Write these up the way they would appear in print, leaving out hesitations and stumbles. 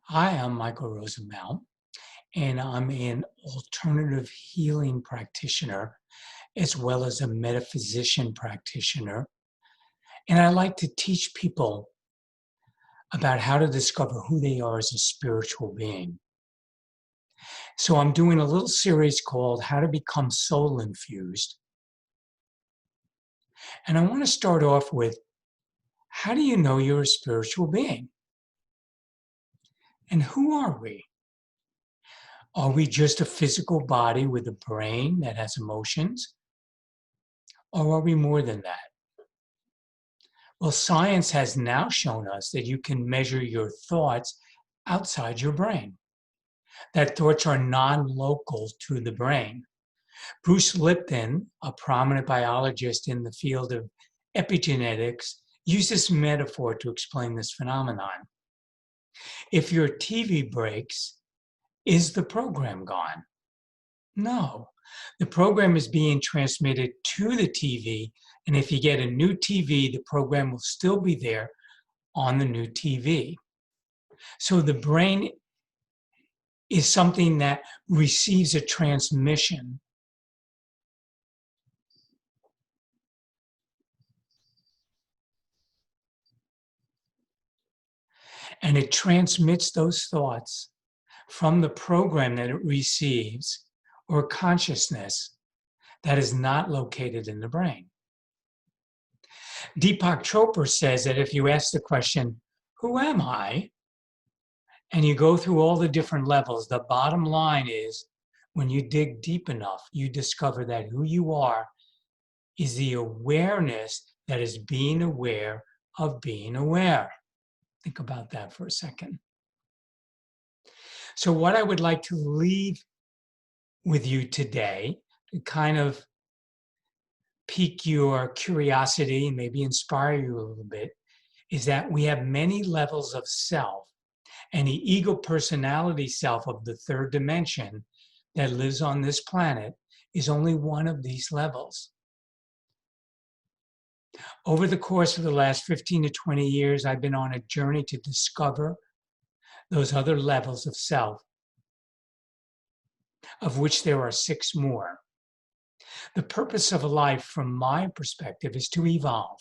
Hi, I'm Michael Rosenbaum, and I'm an alternative healing practitioner as well as a metaphysician practitioner. And I like to teach people about how to discover who they are as a spiritual being. So I'm doing a little series called How to Become Soul Infused. And I want to start off with, how do you know you're a spiritual being? And who are we? Are we just a physical body with a brain that has emotions? Or are we more than that? Well, science has now shown us that you can measure your thoughts outside your brain, that thoughts are non-local to the brain. Bruce Lipton, a prominent biologist in the field of epigenetics, used this metaphor to explain this phenomenon. If your TV breaks, is the program gone? No. The program is being transmitted to the TV, and if you get a new TV, the program will still be there on the new TV. So the brain is something that receives a transmission, and it transmits those thoughts from the program that it receives or consciousness that is not located in the brain. Deepak Chopra says that if you ask the question, who am I? And you go through all the different levels, the bottom line is when you dig deep enough, you discover that who you are is the awareness that is being aware of being aware. Think about that for a second. So, what I would like to leave with you today to kind of pique your curiosity and maybe inspire you a little bit is that we have many levels of self, and the ego personality self of the third dimension that lives on this planet is only one of these levels. Over the course of the last 15 to 20 years, I've been on a journey to discover those other levels of self, of which there are 6 more. The purpose of life, from my perspective, is to evolve.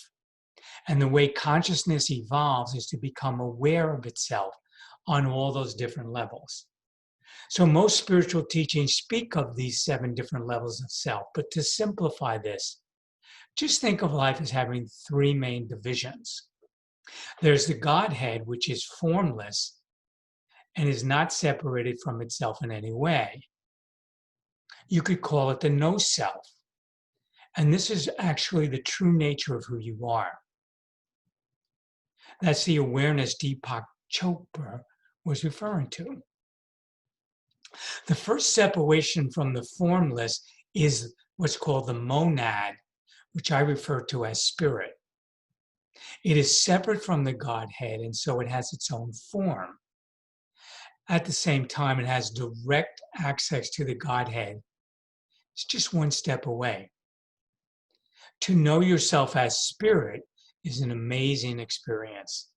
And the way consciousness evolves is to become aware of itself on all those different levels. So most spiritual teachings speak of these 7 different levels of self. But to simplify this, just think of life as having 3 main divisions. There's the Godhead, which is formless and is not separated from itself in any way. You could call it the no self. And this is actually the true nature of who you are. That's the awareness Deepak Chopra was referring to. The first separation from the formless is what's called the monad, which I refer to as spirit. It is separate from the Godhead, and so it has its own form. At the same time, it has direct access to the Godhead. It's just one step away. To know yourself as spirit is an amazing experience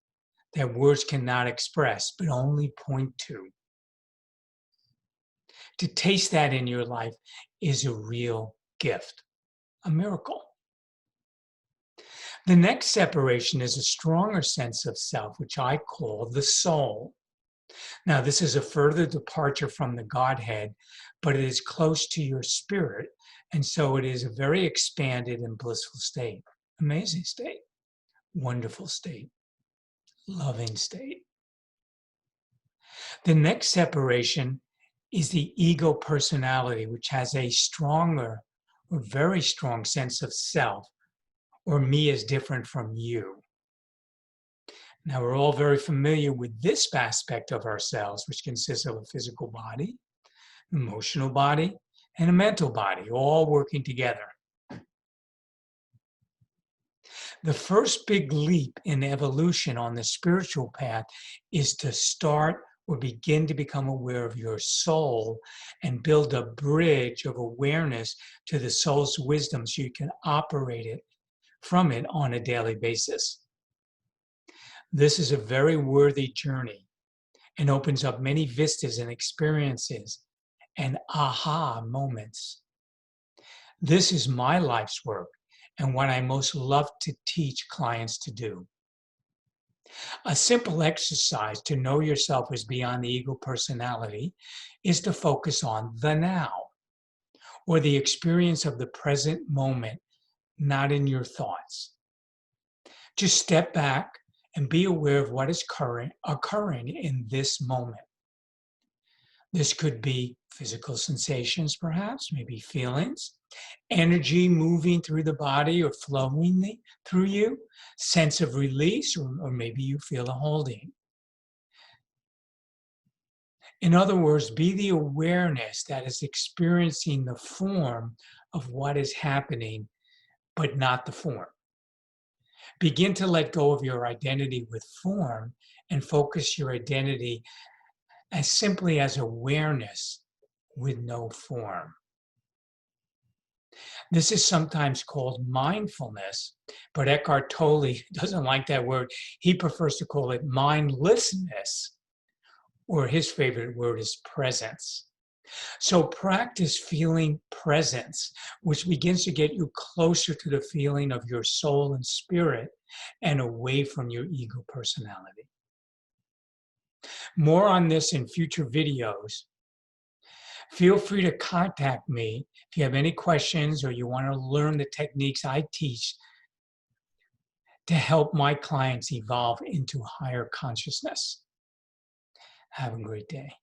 that words cannot express, but only point to. To taste that in your life is a real gift, a miracle. The next separation is a stronger sense of self, which I call the soul. Now, this is a further departure from the Godhead, but it is close to your spirit, and so it is a very expanded and blissful state. Amazing state, wonderful state, loving state. The next separation is the ego personality, which has a stronger or very strong sense of self, or me is different from you. Now, we're all very familiar with this aspect of ourselves, which consists of a physical body, emotional body, and a mental body, all working together. The first big leap in evolution on the spiritual path is to start or begin to become aware of your soul and build a bridge of awareness to the soul's wisdom so you can operate it from it on a daily basis. This is a very worthy journey, and opens up many vistas and experiences and aha moments. This is my life's work and what I most love to teach clients to do. A simple exercise to know yourself as beyond the ego personality is to focus on the now, or the experience of the present moment, not in your thoughts. Just step back and be aware of what is occurring in this moment. This could be physical sensations, perhaps, maybe feelings, energy moving through the body or flowing through you, sense of release, or maybe you feel a holding. In other words, be the awareness that is experiencing the form of what is happening, but not the form. Begin to let go of your identity with form and focus your identity as simply as awareness with no form. This is sometimes called mindfulness, but Eckhart Tolle doesn't like that word. He prefers to call it mindlessness, or his favorite word is presence. So practice feeling presence, which begins to get you closer to the feeling of your soul and spirit and away from your ego personality. More on this in future videos. Feel free to contact me if you have any questions or you want to learn the techniques I teach to help my clients evolve into higher consciousness. Have a great day.